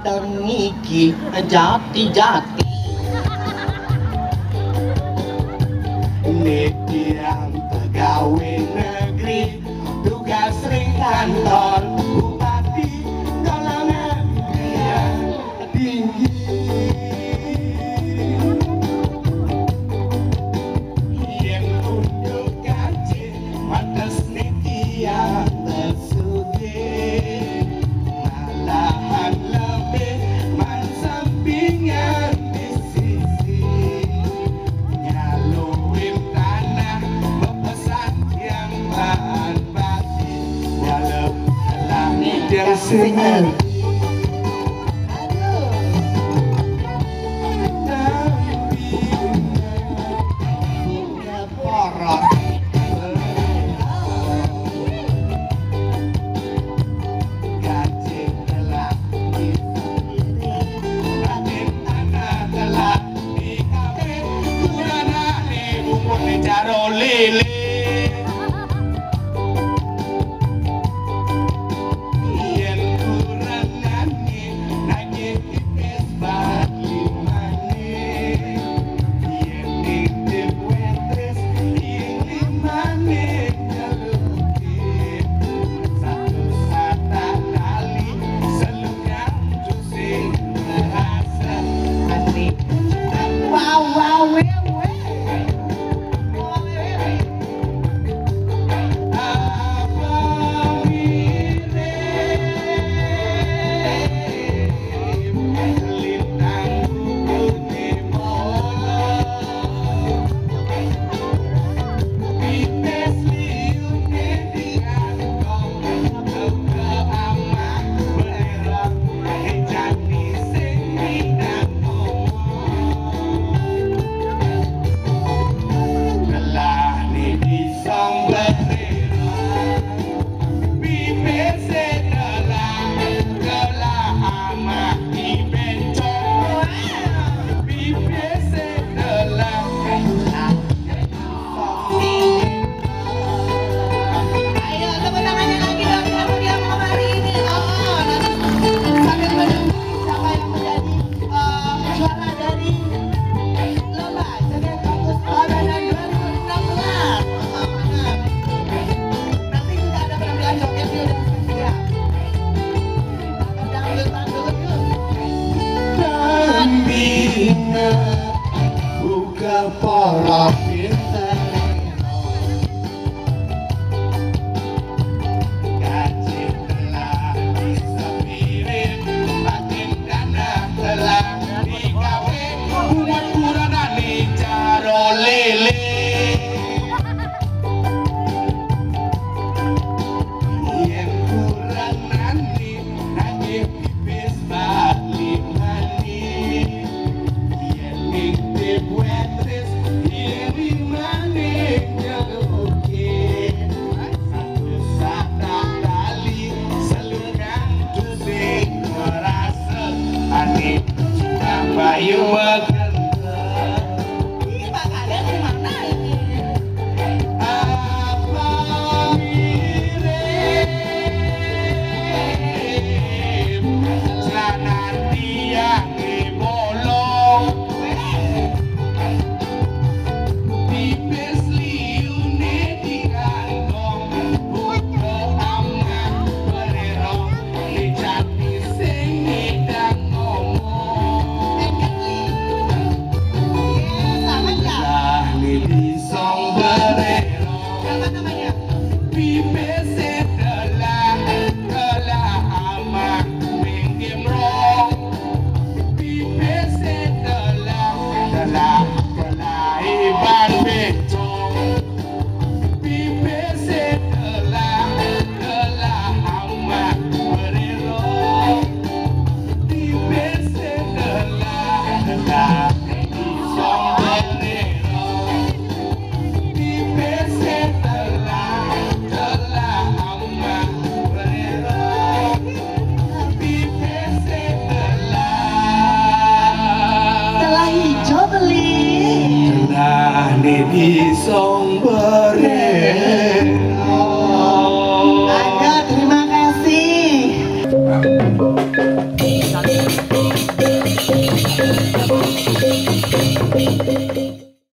Terniki jati-jati Nitian pegawai negeri tugas ring kantor bupati golongan dia tinggi yang untuk gaji matas nitian tersugih malahan lebih mansampingan di sisi nyaluin tanah bepesan yang bahan batin dalam langit yang sunyi buka para bintang gaji telah disepirin makin dana telah digawe buat kuranane caro lele yang kuranane nage pipis balik mani buetres y ini di Songba